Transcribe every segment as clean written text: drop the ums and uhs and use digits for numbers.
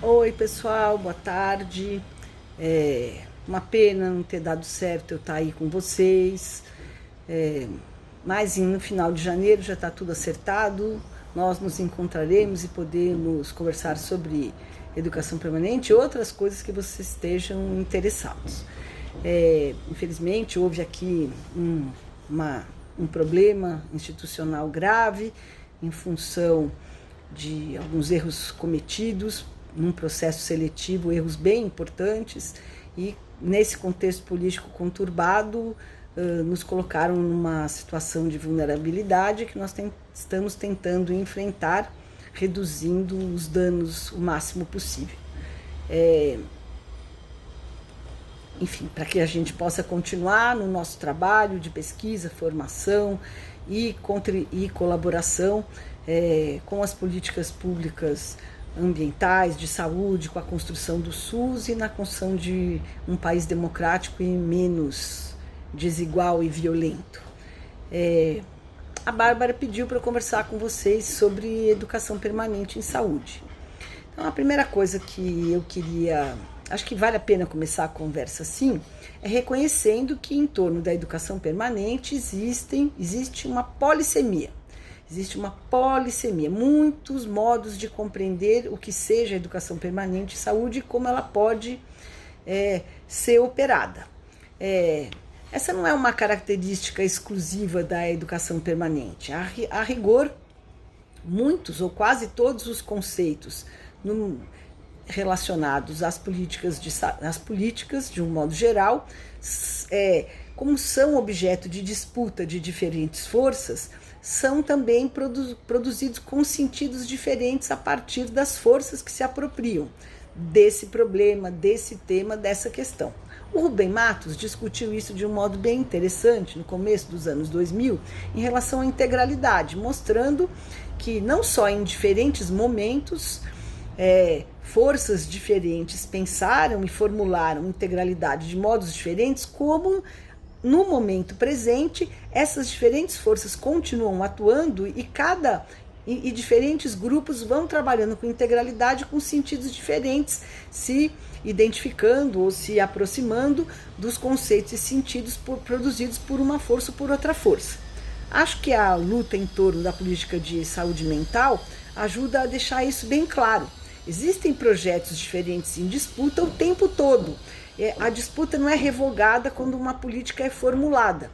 Oi pessoal, boa tarde. Uma pena não ter dado certo eu estar aí com vocês, mas no final de janeiro já está tudo acertado. Nós nos encontraremos e podemos conversar sobre educação permanente e outras coisas que vocês estejam interessados. Infelizmente houve aqui um problema institucional grave em função de alguns erros cometidos num processo seletivo, erros bem importantes, e nesse contexto político conturbado nos colocaram numa situação de vulnerabilidade que nós estamos tentando enfrentar, reduzindo os danos o máximo possível. Enfim, para que a gente possa continuar no nosso trabalho de pesquisa, formação e colaboração com as políticas públicas ambientais, de saúde, com a construção do SUS e na construção de um país democrático e menos desigual e violento. A Bárbara pediu para eu conversar com vocês sobre educação permanente em saúde. Então, a primeira coisa que eu queria, acho que vale a pena começar a conversa assim, é reconhecendo que em torno da educação permanente existe uma polissemia. Existe uma polissemia, muitos modos de compreender o que seja a educação permanente em saúde e como ela pode ser operada. Essa não é uma característica exclusiva da educação permanente. A rigor, muitos ou quase todos os conceitos relacionados às políticas de um modo geral, como são objeto de disputa de diferentes forças, são também produzidos com sentidos diferentes a partir das forças que se apropriam desse problema, desse tema, dessa questão. O Rubem Matos discutiu isso de um modo bem interessante no começo dos anos 2000 em relação à integralidade, mostrando que não só em diferentes momentos forças diferentes pensaram e formularam integralidade de modos diferentes, como no momento presente, essas diferentes forças continuam atuando e diferentes grupos vão trabalhando com integralidade com sentidos diferentes, se identificando ou se aproximando dos conceitos e sentidos produzidos por uma força ou por outra força. Acho que a luta em torno da política de saúde mental ajuda a deixar isso bem claro. Existem projetos diferentes em disputa o tempo todo. A disputa não é revogada quando uma política é formulada.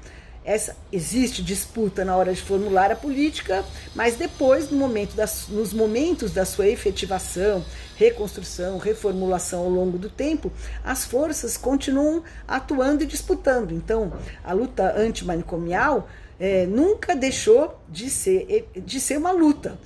Existe disputa na hora de formular a política, mas depois, nos momentos da sua efetivação, reconstrução, reformulação ao longo do tempo, as forças continuam atuando e disputando. Então, a luta antimanicomial nunca deixou de ser uma luta.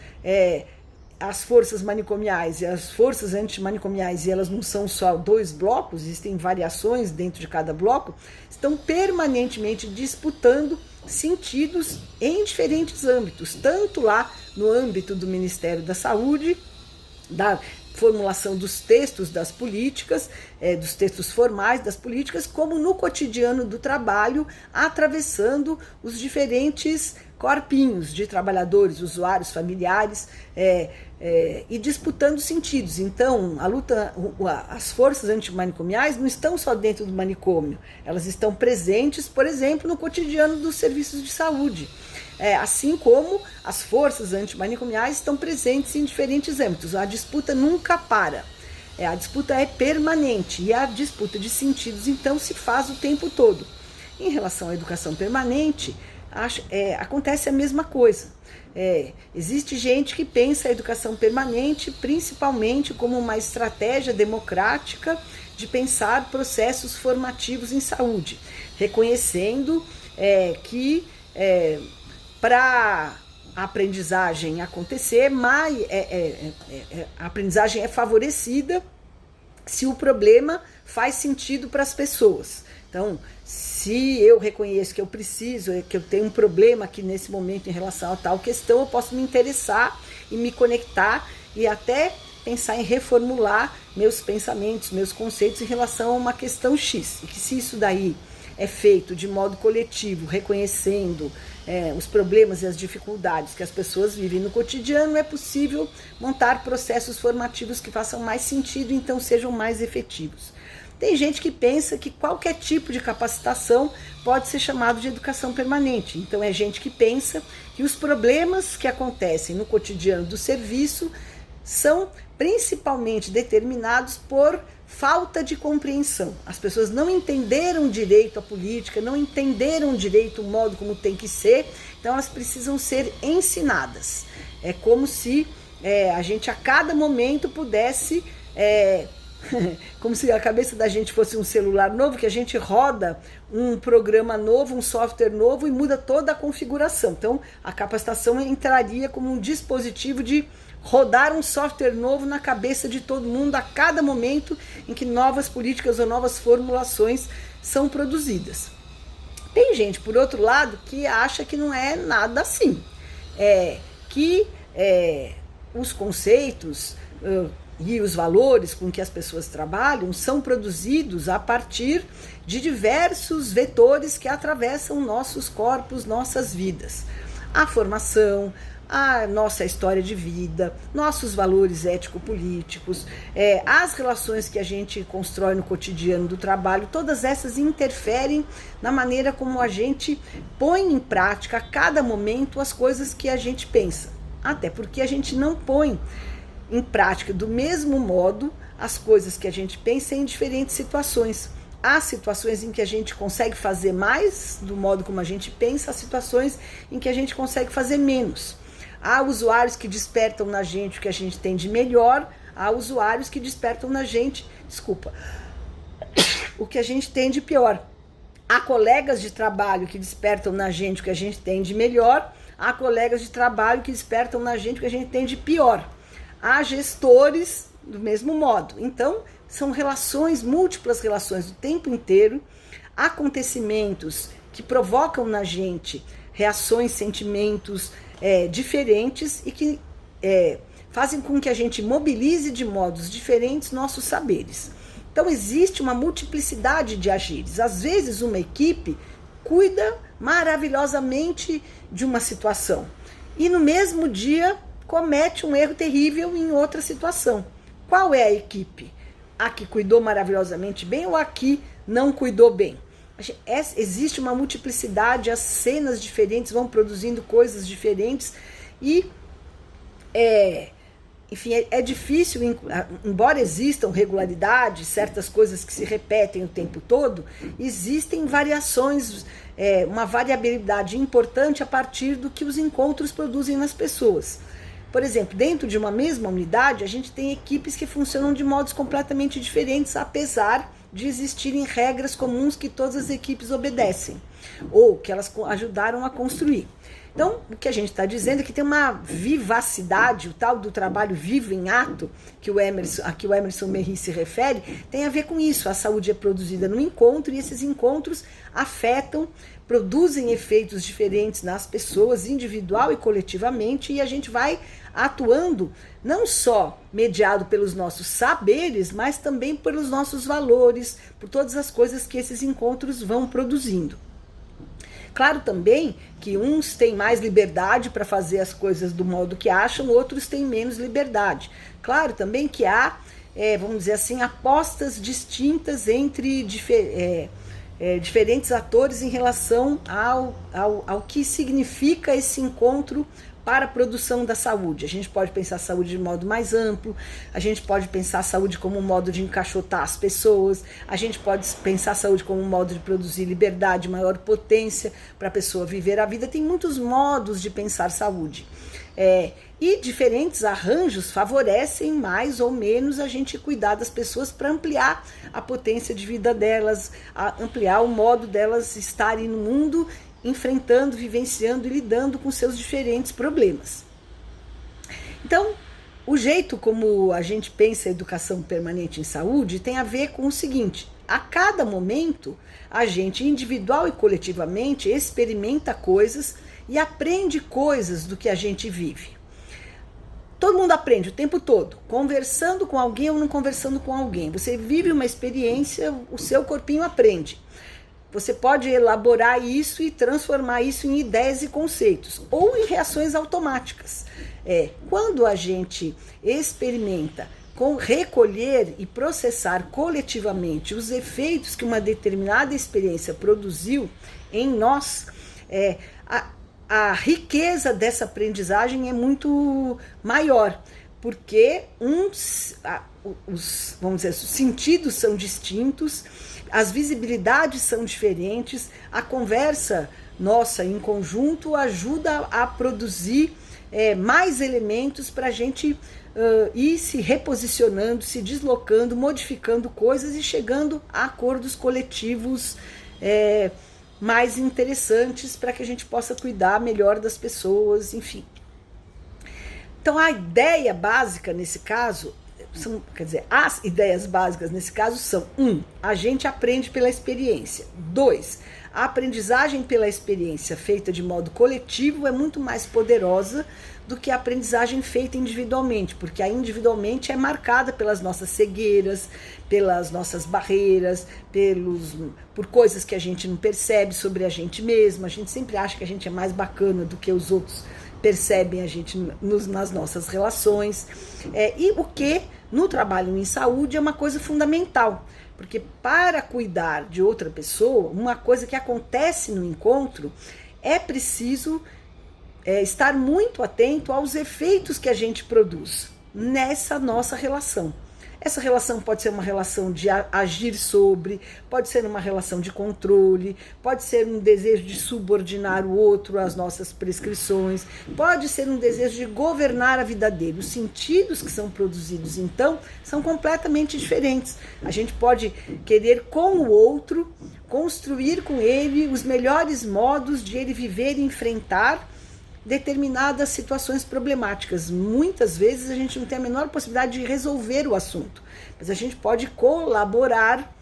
As forças manicomiais e as forças antimanicomiais, e elas não são só dois blocos, existem variações dentro de cada bloco, estão permanentemente disputando sentidos em diferentes âmbitos, tanto lá no âmbito do Ministério da Saúde, da formulação dos textos das políticas, dos textos formais das políticas, como no cotidiano do trabalho, atravessando os diferentes corpinhos de trabalhadores, usuários, familiares, e disputando sentidos. Então, as forças antimanicomiais não estão só dentro do manicômio, elas estão presentes, por exemplo, no cotidiano dos serviços de saúde. Assim como as forças antimanicomiais estão presentes em diferentes âmbitos. A disputa nunca para. A disputa é permanente e a disputa de sentidos, então, se faz o tempo todo. Em relação à educação permanente, acontece a mesma coisa. Existe gente que pensa a educação permanente principalmente como uma estratégia democrática de pensar processos formativos em saúde, reconhecendo que para a aprendizagem acontecer, a aprendizagem é favorecida se o problema faz sentido para as pessoas. Então, se eu reconheço que eu preciso, que eu tenho um problema aqui nesse momento em relação a tal questão, eu posso me interessar e me conectar e até pensar em reformular meus pensamentos, meus conceitos em relação a uma questão X. E que se isso daí é feito de modo coletivo, reconhecendo os problemas e as dificuldades que as pessoas vivem no cotidiano, é possível montar processos formativos que façam mais sentido e então sejam mais efetivos. Tem gente que pensa que qualquer tipo de capacitação pode ser chamado de educação permanente. Então é gente que pensa que os problemas que acontecem no cotidiano do serviço são principalmente determinados por falta de compreensão. As pessoas não entenderam direito a política, não entenderam direito o modo como tem que ser, então elas precisam ser ensinadas. É como se a gente a cada momento pudesse... como se a cabeça da gente fosse um celular novo, que a gente roda um programa novo, um software novo e muda toda a configuração. Então, a capacitação entraria como um dispositivo de rodar um software novo na cabeça de todo mundo a cada momento em que novas políticas ou novas formulações são produzidas. Tem gente, por outro lado, que acha que não é nada assim. Que os conceitos... e os valores com que as pessoas trabalham são produzidos a partir de diversos vetores que atravessam nossos corpos, nossas vidas. A formação, a nossa história de vida, nossos valores ético-políticos, as relações que a gente constrói no cotidiano do trabalho, todas essas interferem na maneira como a gente põe em prática a cada momento as coisas que a gente pensa. Até porque a gente não põe em prática do mesmo modo as coisas que a gente pensa em diferentes situações. Há situações em que a gente consegue fazer mais do modo como a gente pensa, há situações em que a gente consegue fazer menos. Há usuários que despertam na gente o que a gente tem de melhor, há usuários que despertam na gente, o que a gente tem de pior. Há colegas de trabalho que despertam na gente o que a gente tem de melhor, há colegas de trabalho que despertam na gente o que a gente tem de pior. Há gestores do mesmo modo. Então, são relações, múltiplas relações o tempo inteiro, acontecimentos que provocam na gente reações, sentimentos diferentes e que fazem com que a gente mobilize de modos diferentes nossos saberes. Então, existe uma multiplicidade de agires. Às vezes, uma equipe cuida maravilhosamente de uma situação e no mesmo dia comete um erro terrível em outra situação. Qual é a equipe? A que cuidou maravilhosamente bem ou a que não cuidou bem? Existe uma multiplicidade, as cenas diferentes vão produzindo coisas diferentes e, enfim, é difícil, embora existam regularidades, certas coisas que se repetem o tempo todo, existem variações, uma variabilidade importante a partir do que os encontros produzem nas pessoas. Por exemplo, dentro de uma mesma unidade, a gente tem equipes que funcionam de modos completamente diferentes, apesar de existirem regras comuns que todas as equipes obedecem, ou que elas ajudaram a construir. Então, o que a gente está dizendo é que tem uma vivacidade, o tal do trabalho vivo em ato, a que o Emerson Merri se refere, tem a ver com isso. A saúde é produzida no encontro e esses encontros afetam, produzem efeitos diferentes nas pessoas, individual e coletivamente, e a gente vai atuando não só mediado pelos nossos saberes, mas também pelos nossos valores, por todas as coisas que esses encontros vão produzindo. Claro também que uns têm mais liberdade para fazer as coisas do modo que acham, outros têm menos liberdade. Claro também que há, vamos dizer assim, apostas distintas entre diferentes atores em relação ao que significa esse encontro para a produção da saúde. A gente pode pensar a saúde de modo mais amplo, a gente pode pensar a saúde como um modo de encaixotar as pessoas, a gente pode pensar a saúde como um modo de produzir liberdade, maior potência para a pessoa viver a vida. Tem muitos modos de pensar saúde. E diferentes arranjos favorecem mais ou menos a gente cuidar das pessoas para ampliar a potência de vida delas, ampliar o modo delas estarem no mundo, enfrentando, vivenciando e lidando com seus diferentes problemas. Então, o jeito como a gente pensa a educação permanente em saúde tem a ver com o seguinte: a cada momento, a gente individual e coletivamente experimenta coisas e aprende coisas do que a gente vive. Todo mundo aprende o tempo todo, conversando com alguém ou não conversando com alguém. Você vive uma experiência, o seu corpinho aprende. você pode elaborar isso e transformar isso em ideias e conceitos, ou em reações automáticas. Quando a gente experimenta recolher e processar coletivamente os efeitos que uma determinada experiência produziu em nós, a riqueza dessa aprendizagem é muito maior, porque vamos dizer, os sentidos são distintos, as visibilidades são diferentes, a conversa nossa em conjunto ajuda a produzir mais elementos para a gente ir se reposicionando, se deslocando, modificando coisas e chegando a acordos coletivos mais interessantes para que a gente possa cuidar melhor das pessoas, enfim. Então a ideia básica nesse caso, as ideias básicas nesse caso são: 1. A gente aprende pela experiência. 2. A aprendizagem pela experiência feita de modo coletivo é muito mais poderosa do que a aprendizagem feita individualmente, porque a individualmente é marcada pelas nossas cegueiras, pelas nossas barreiras, por coisas que a gente não percebe sobre a gente mesmo. A gente sempre acha que a gente é mais bacana do que os outros percebem a gente nas nossas relações, e o que no trabalho em saúde é uma coisa fundamental, porque para cuidar de outra pessoa, uma coisa que acontece no encontro, é preciso estar muito atento aos efeitos que a gente produz nessa nossa relação. Essa relação pode ser uma relação de agir sobre, pode ser uma relação de controle, pode ser um desejo de subordinar o outro às nossas prescrições, pode ser um desejo de governar a vida dele. Os sentidos que são produzidos, então, são completamente diferentes. A gente pode querer com o outro, construir com ele os melhores modos de ele viver e enfrentar determinadas situações problemáticas. Muitas vezes a gente não tem a menor possibilidade de resolver o assunto, mas a gente pode colaborar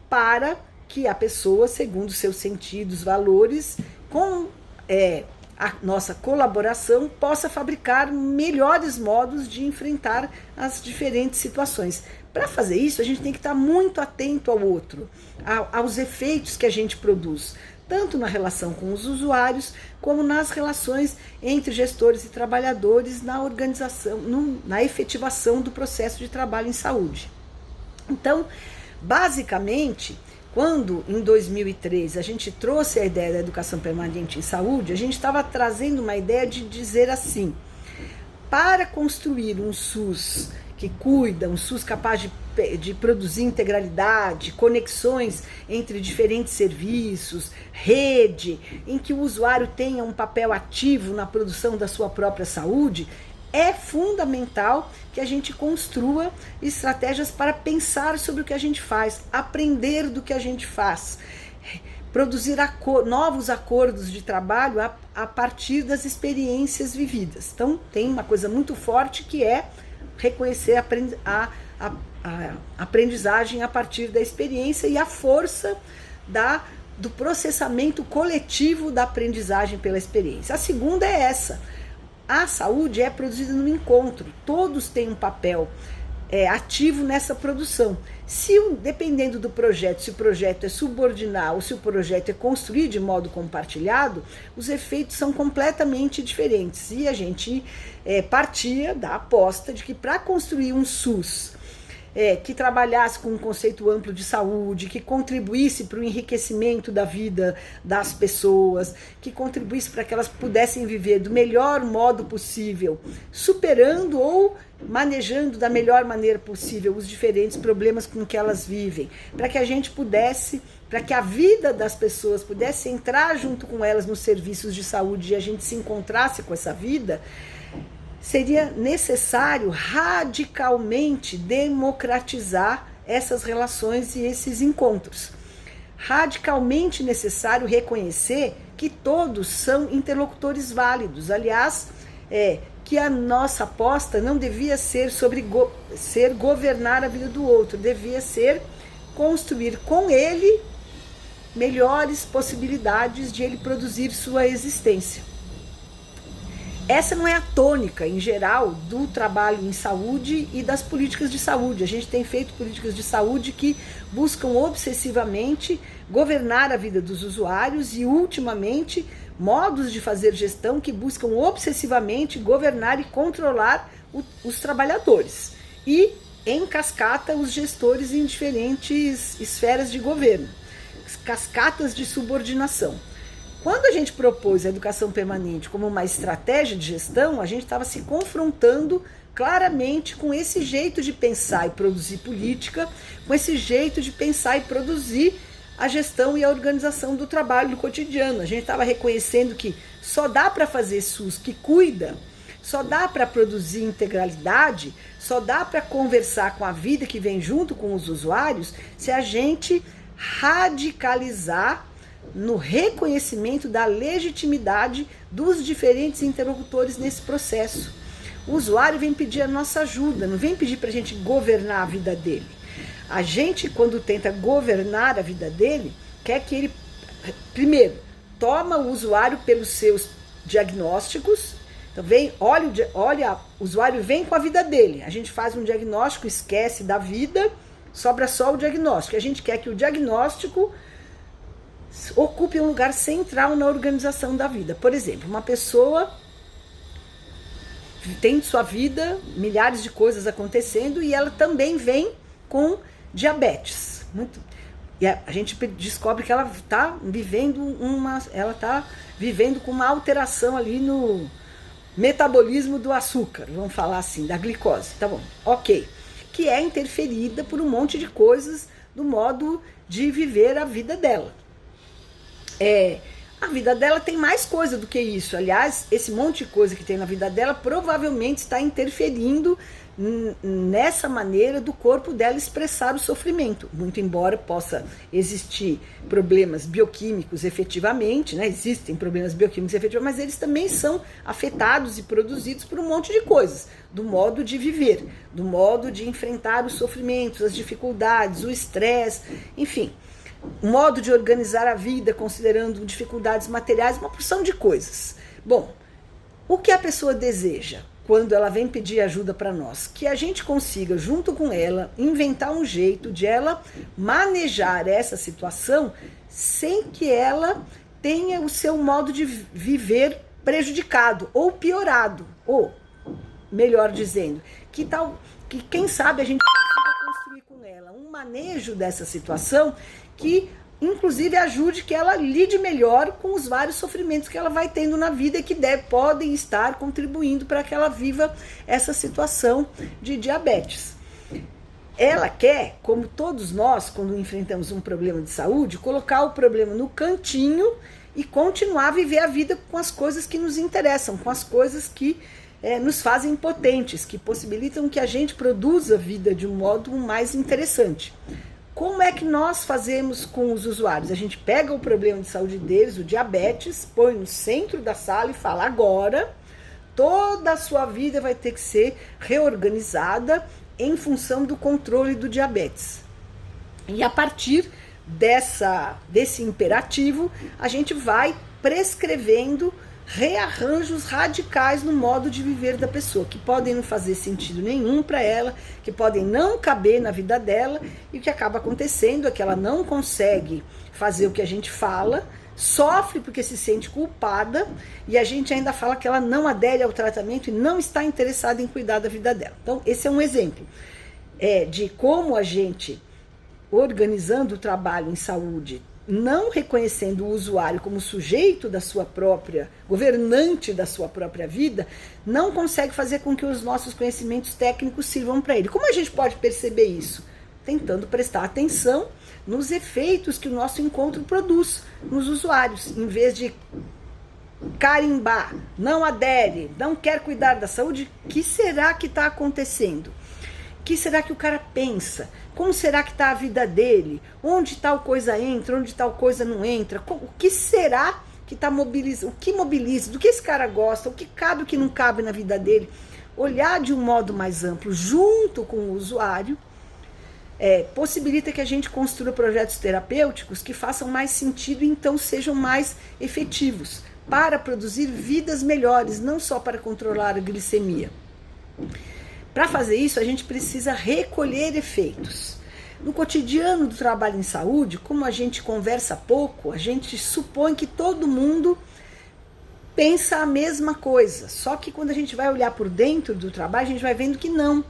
para que a pessoa, segundo seus sentidos, valores, com a nossa colaboração, possa fabricar melhores modos de enfrentar as diferentes situações. Para fazer isso, a gente tem que estar muito atento ao outro, aos efeitos que a gente produz, tanto na relação com os usuários, como nas relações entre gestores e trabalhadores na organização, na efetivação do processo de trabalho em saúde. Então, basicamente, quando em 2003 a gente trouxe a ideia da educação permanente em saúde, a gente estava trazendo uma ideia de dizer assim: para construir um SUS que cuida, um SUS capaz de produzir integralidade, conexões entre diferentes serviços, rede, em que o usuário tenha um papel ativo na produção da sua própria saúde, é fundamental que a gente construa estratégias para pensar sobre o que a gente faz, aprender do que a gente faz, produzir novos acordos de trabalho a partir das experiências vividas. Então, tem uma coisa muito forte que é reconhecer a aprendizagem a partir da experiência e a força do processamento coletivo da aprendizagem pela experiência. A segunda é essa: a saúde é produzida no encontro, todos têm um papel ativo nessa produção. Dependendo do projeto, se o projeto é subordinar ou se o projeto é construir de modo compartilhado, os efeitos são completamente diferentes. E a gente partia da aposta de que para construir um SUS que trabalhasse com um conceito amplo de saúde, que contribuísse para o enriquecimento da vida das pessoas, que contribuísse para que elas pudessem viver do melhor modo possível, superando ou manejando da melhor maneira possível os diferentes problemas com que elas vivem, para que a gente pudesse, para que a vida das pessoas pudesse entrar junto com elas nos serviços de saúde e a gente se encontrasse com essa vida, seria necessário radicalmente democratizar essas relações e esses encontros. Radicalmente necessário reconhecer que todos são interlocutores válidos. Aliás, que a nossa aposta não devia ser sobre ser governar a vida do outro, devia ser construir com ele melhores possibilidades de ele produzir sua existência. Essa não é a tônica, em geral, do trabalho em saúde e das políticas de saúde. A gente tem feito políticas de saúde que buscam obsessivamente governar a vida dos usuários e, ultimamente, modos de fazer gestão que buscam obsessivamente governar e controlar os trabalhadores. E, em cascata, os gestores em diferentes esferas de governo. Cascatas de subordinação. Quando a gente propôs a educação permanente como uma estratégia de gestão, a gente estava se confrontando claramente com esse jeito de pensar e produzir política, com esse jeito de pensar e produzir a gestão e a organização do trabalho do cotidiano. A gente estava reconhecendo que só dá para fazer SUS que cuida, só dá para produzir integralidade, só dá para conversar com a vida que vem junto com os usuários se a gente radicalizar no reconhecimento da legitimidade dos diferentes interlocutores nesse processo. O usuário vem pedir a nossa ajuda, não vem pedir para a gente governar a vida dele. A gente, quando tenta governar a vida dele, quer que ele, primeiro, toma o usuário pelos seus diagnósticos. Então, olha, o usuário vem com a vida dele. A gente faz um diagnóstico, esquece da vida, sobra só o diagnóstico. A gente quer que o diagnóstico ocupe um lugar central na organização da vida. Por exemplo, uma pessoa tem sua vida, milhares de coisas acontecendo, e ela também vem com diabetes. E a gente descobre que ela está vivendo com uma alteração ali no metabolismo do açúcar, vamos falar assim, da glicose, tá bom, ok, que é interferida por um monte de coisas do modo de viver a vida dela. A vida dela tem mais coisa do que isso. Aliás, esse monte de coisa que tem na vida dela provavelmente está interferindo nessa maneira do corpo dela expressar o sofrimento. Muito embora possa existir problemas bioquímicos efetivamente, né? Existem problemas bioquímicos efetivamente, mas eles também são afetados e produzidos por um monte de coisas, do modo de viver, do modo de enfrentar os sofrimentos, as dificuldades, o estresse, enfim. Um modo de organizar a vida, considerando dificuldades materiais, uma porção de coisas. Bom, o que a pessoa deseja quando ela vem pedir ajuda para nós? Que a gente consiga, junto com ela, inventar um jeito de ela manejar essa situação sem que ela tenha o seu modo de viver prejudicado ou piorado. Ou, melhor dizendo, que quem sabe a gente consiga construir com ela um manejo dessa situação que, inclusive, ajude que ela lide melhor com os vários sofrimentos que ela vai tendo na vida e que podem estar contribuindo para que ela viva essa situação de diabetes. Ela quer, como todos nós, quando enfrentamos um problema de saúde, colocar o problema no cantinho e continuar a viver a vida com as coisas que nos interessam, com as coisas que nos fazem potentes, que possibilitam que a gente produza a vida de um modo mais interessante. Como é que nós fazemos com os usuários? A gente pega o problema de saúde deles, o diabetes, põe no centro da sala e fala: agora toda a sua vida vai ter que ser reorganizada em função do controle do diabetes. E a partir desse imperativo, a gente vai prescrevendo rearranjos radicais no modo de viver da pessoa, que podem não fazer sentido nenhum para ela, que podem não caber na vida dela, e o que acaba acontecendo é que ela não consegue fazer o que a gente fala, sofre porque se sente culpada, e a gente ainda fala que ela não adere ao tratamento e não está interessada em cuidar da vida dela. Então, esse é um exemplo de como a gente, organizando o trabalho em saúde, não reconhecendo o usuário como sujeito da sua própria, governante da sua própria vida, não consegue fazer com que os nossos conhecimentos técnicos sirvam para ele. Como a gente pode perceber isso? Tentando prestar atenção nos efeitos que o nosso encontro produz nos usuários, em vez de carimbar, não adere, não quer cuidar da saúde. O que será que está acontecendo? O que será que o cara pensa? Como será que está a vida dele? Onde tal coisa entra? Onde tal coisa não entra? O que será que está mobilizando? O que mobiliza? Do que esse cara gosta? O que cabe, o que não cabe na vida dele? Olhar de um modo mais amplo, junto com o usuário, possibilita que a gente construa projetos terapêuticos que façam mais sentido e então sejam mais efetivos. para produzir vidas melhores, não só para controlar a glicemia. Para fazer isso, a gente precisa recolher efeitos. No cotidiano do trabalho em saúde, como a gente conversa pouco, a gente supõe que todo mundo pensa a mesma coisa. Só que quando a gente vai olhar por dentro do trabalho, a gente vai vendo que não.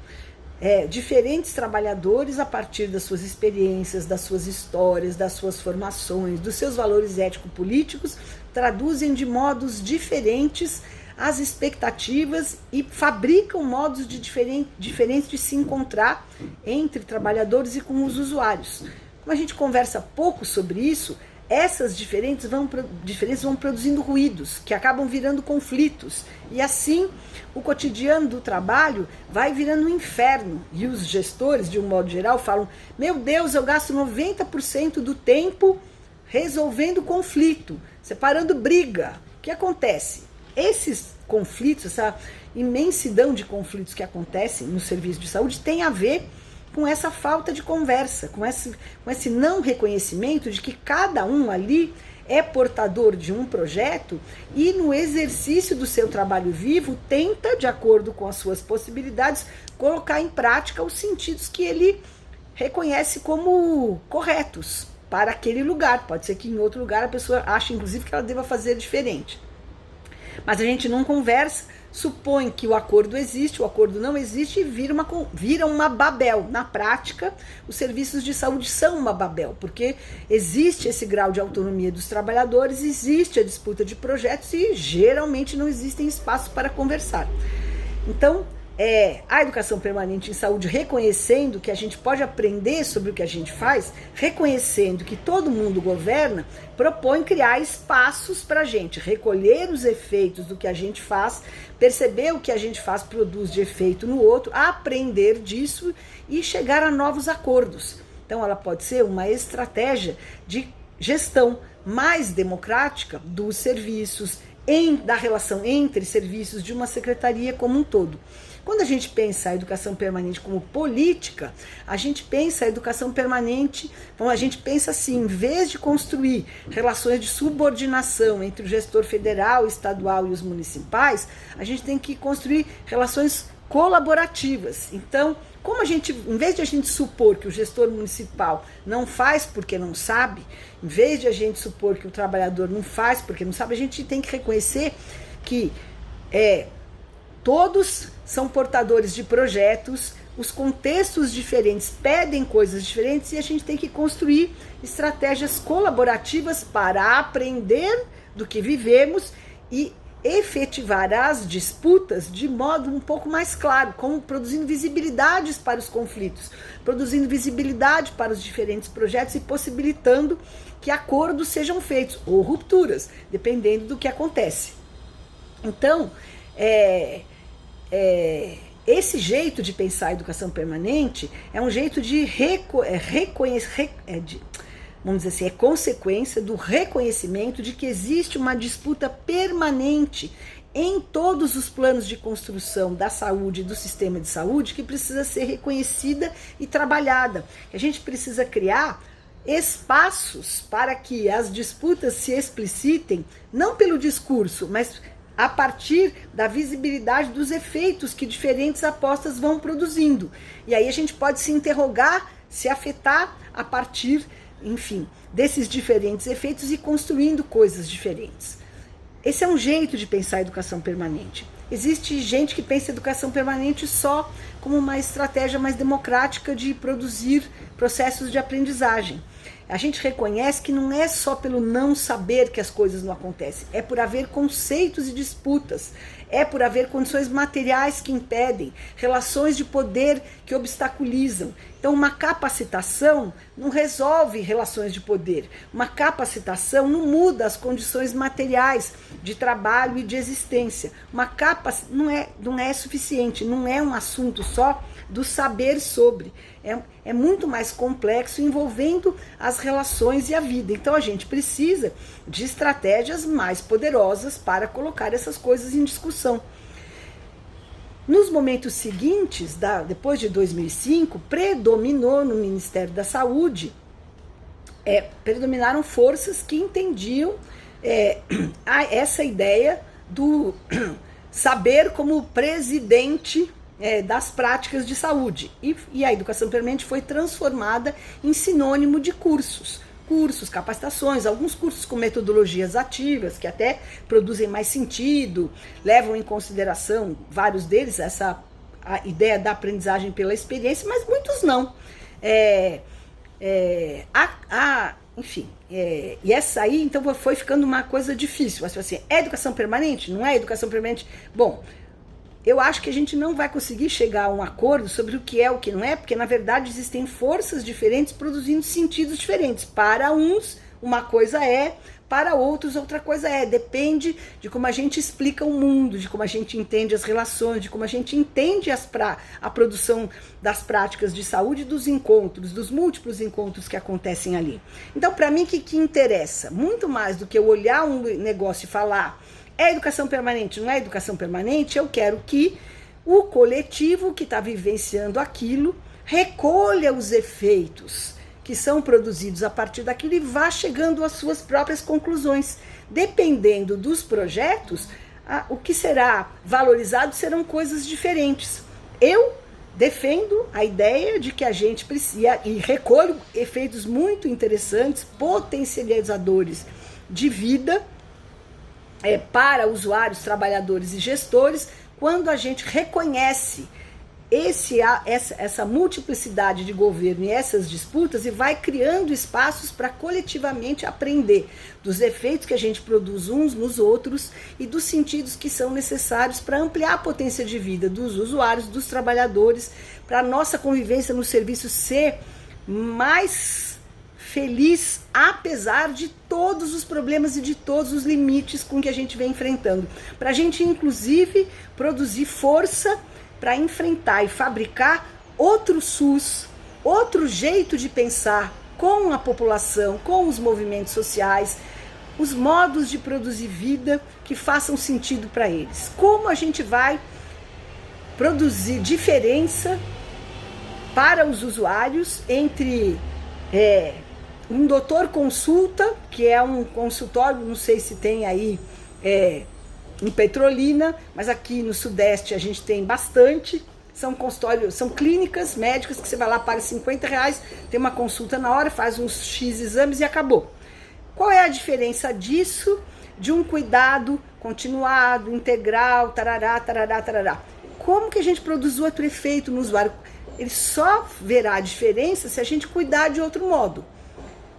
Diferentes trabalhadores, a partir das suas experiências, das suas histórias, das suas formações, dos seus valores ético-políticos, traduzem de modos diferentes as expectativas e fabricam modos diferentes de se encontrar entre trabalhadores e com os usuários. Como a gente conversa pouco sobre isso, essas diferenças vão produzindo ruídos, que acabam virando conflitos. E assim, o cotidiano do trabalho vai virando um inferno. E os gestores, de um modo geral, falam: meu Deus, eu gasto 90% do tempo resolvendo conflito, separando briga. O que acontece? Esses conflitos, essa imensidão de conflitos que acontecem no serviço de saúde tem a ver com essa falta de conversa, com esse não reconhecimento de que cada um ali é portador de um projeto e no exercício do seu trabalho vivo tenta, de acordo com as suas possibilidades, colocar em prática os sentidos que ele reconhece como corretos para aquele lugar. Pode ser que em outro lugar a pessoa ache, inclusive, que ela deva fazer diferente. Mas a gente não conversa, supõe que o acordo existe, o acordo não existe e vira uma Babel. Na prática, os serviços de saúde são uma Babel, porque existe esse grau de autonomia dos trabalhadores, existe a disputa de projetos e geralmente não existem espaços para conversar. Então, a educação permanente em saúde, reconhecendo que a gente pode aprender sobre o que a gente faz, reconhecendo que todo mundo governa, propõe criar espaços para a gente recolher os efeitos do que a gente faz, perceber o que a gente faz produz de efeito no outro, aprender disso e chegar a novos acordos. Então ela pode ser uma estratégia de gestão mais democrática dos serviços, da relação entre serviços de uma secretaria como um todo. Quando a gente pensa a educação permanente como política, a gente pensa a educação permanente, então a gente pensa assim, em vez de construir relações de subordinação entre o gestor federal, estadual e os municipais, a gente tem que construir relações colaborativas. Então, como a gente, em vez de a gente supor que o gestor municipal não faz porque não sabe, em vez de a gente supor que o trabalhador não faz porque não sabe, a gente tem que reconhecer que todos são portadores de projetos, os contextos diferentes pedem coisas diferentes e a gente tem que construir estratégias colaborativas para aprender do que vivemos e efetivar as disputas de modo um pouco mais claro, como produzindo visibilidades para os conflitos, produzindo visibilidade para os diferentes projetos e possibilitando que acordos sejam feitos, ou rupturas, dependendo do que acontece. Então, esse jeito de pensar a educação permanente é um jeito de reconhecer, vamos dizer assim, é consequência do reconhecimento de que existe uma disputa permanente em todos os planos de construção da saúde e do sistema de saúde que precisa ser reconhecida e trabalhada. A gente precisa criar espaços para que as disputas se explicitem, não pelo discurso, mas a partir da visibilidade dos efeitos que diferentes apostas vão produzindo. E aí a gente pode se interrogar, se afetar a partir, enfim, desses diferentes efeitos e construindo coisas diferentes. Esse é um jeito de pensar a educação permanente. Existe gente que pensa a educação permanente só como uma estratégia mais democrática de produzir processos de aprendizagem. A gente reconhece que não é só pelo não saber que as coisas não acontecem, é por haver conceitos e disputas, é por haver condições materiais que impedem, relações de poder que obstaculizam. Então, uma capacitação não resolve relações de poder, uma capacitação não muda as condições materiais de trabalho e de existência. Uma não é suficiente, não é um assunto só do saber sobre. É muito mais complexo, envolvendo as relações e a vida. Então a gente precisa de estratégias mais poderosas para colocar essas coisas em discussão. Nos momentos seguintes, depois de 2005, predominou no Ministério da Saúde, predominaram forças que entendiam há essa ideia do saber como presidente das práticas de saúde. E a educação permanente foi transformada em sinônimo de cursos, capacitações, alguns cursos com metodologias ativas, que até produzem mais sentido, levam em consideração, vários deles, a ideia da aprendizagem pela experiência, mas muitos não. Enfim, e essa aí, então, foi ficando uma coisa difícil. Assim, é educação permanente? Não é educação permanente? Bom, eu acho que a gente não vai conseguir chegar a um acordo sobre o que é, o que não é, porque, na verdade, existem forças diferentes produzindo sentidos diferentes. Para uns, uma coisa é, para outros, outra coisa é. Depende de como a gente explica o mundo, de como a gente entende as relações, de como a gente entende a produção das práticas de saúde, dos encontros, dos múltiplos encontros que acontecem ali. Então, para mim, o que interessa? Muito mais do que eu olhar um negócio e falar é educação permanente, não é educação permanente, eu quero que o coletivo que está vivenciando aquilo recolha os efeitos que são produzidos a partir daquilo e vá chegando às suas próprias conclusões. Dependendo dos projetos, o que será valorizado serão coisas diferentes. Eu defendo a ideia de que a gente precisa, e recolho efeitos muito interessantes, potencializadores de vida, para usuários, trabalhadores e gestores, quando a gente reconhece essa multiplicidade de governo e essas disputas e vai criando espaços para coletivamente aprender dos efeitos que a gente produz uns nos outros e dos sentidos que são necessários para ampliar a potência de vida dos usuários, dos trabalhadores, para a nossa convivência no serviço ser mais feliz, apesar de todos os problemas e de todos os limites com que a gente vem enfrentando. Para a gente, inclusive, produzir força para enfrentar e fabricar outro SUS, outro jeito de pensar com a população, com os movimentos sociais, os modos de produzir vida que façam sentido para eles. Como a gente vai produzir diferença para os usuários entre um doutor consulta, que é um consultório, não sei se tem aí em Petrolina, mas aqui no Sudeste a gente tem bastante. São consultórios, são clínicas médicas que você vai lá, paga R$50, tem uma consulta na hora, faz uns X exames e acabou. Qual é a diferença disso de um cuidado continuado, integral, tarará, tarará, tarará? Como que a gente produz outro efeito no usuário? Ele só verá a diferença se a gente cuidar de outro modo.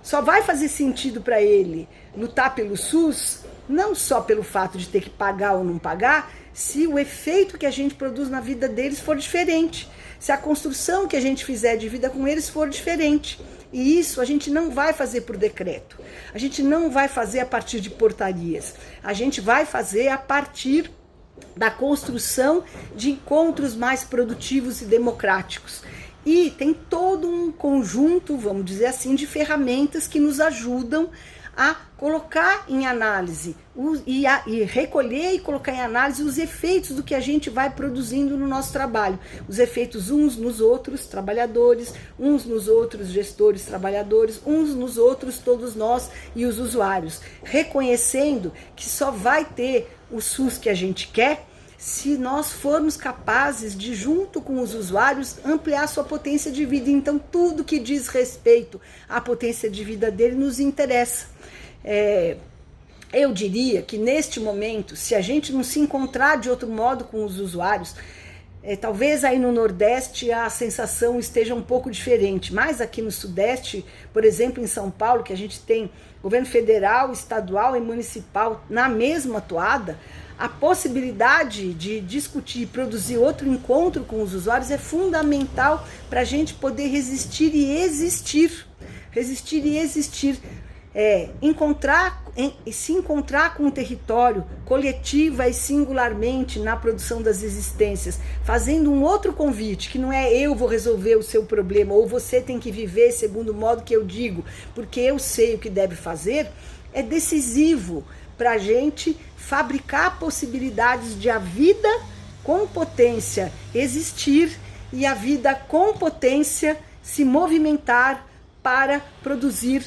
Só vai fazer sentido para ele lutar pelo SUS, não só pelo fato de ter que pagar ou não pagar, se o efeito que a gente produz na vida deles for diferente, se a construção que a gente fizer de vida com eles for diferente. E isso a gente não vai fazer por decreto, a gente não vai fazer a partir de portarias, a gente vai fazer a partir da construção de encontros mais produtivos e democráticos. E tem todo um conjunto, vamos dizer assim, de ferramentas que nos ajudam a colocar em análise e recolher e colocar em análise os efeitos do que a gente vai produzindo no nosso trabalho. Os efeitos uns nos outros, trabalhadores, uns nos outros, gestores, trabalhadores, uns nos outros, todos nós e os usuários. Reconhecendo que só vai ter o SUS que a gente quer se nós formos capazes de, junto com os usuários, ampliar sua potência de vida. Então, tudo que diz respeito à potência de vida dele nos interessa. Eu diria que, neste momento, se a gente não se encontrar de outro modo com os usuários, talvez aí no Nordeste a sensação esteja um pouco diferente, mas aqui no Sudeste, por exemplo, em São Paulo, que a gente tem governo federal, estadual e municipal na mesma toada, a possibilidade de discutir e produzir outro encontro com os usuários é fundamental para a gente poder resistir e existir. Resistir e existir. Se encontrar com o território coletiva e singularmente na produção das existências, fazendo um outro convite, que não é eu vou resolver o seu problema, ou você tem que viver segundo o modo que eu digo, porque eu sei o que deve fazer, é decisivo para a gente fabricar possibilidades de a vida com potência existir e a vida com potência se movimentar para produzir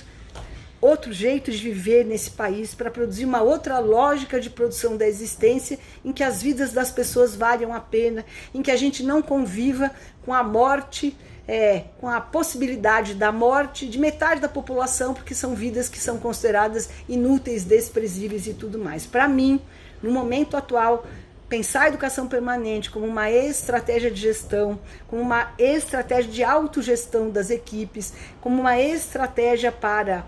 outro jeito de viver nesse país, para produzir uma outra lógica de produção da existência, em que as vidas das pessoas valham a pena, em que a gente não conviva com a morte, com a possibilidade da morte de metade da população, porque são vidas que são consideradas inúteis, desprezíveis e tudo mais. Para mim, no momento atual, pensar a educação permanente como uma estratégia de gestão, como uma estratégia de autogestão das equipes, como uma estratégia para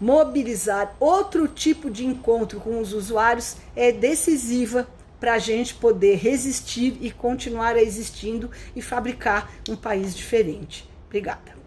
mobilizar outro tipo de encontro com os usuários, é decisiva para a gente poder resistir e continuar existindo e fabricar um país diferente. Obrigada.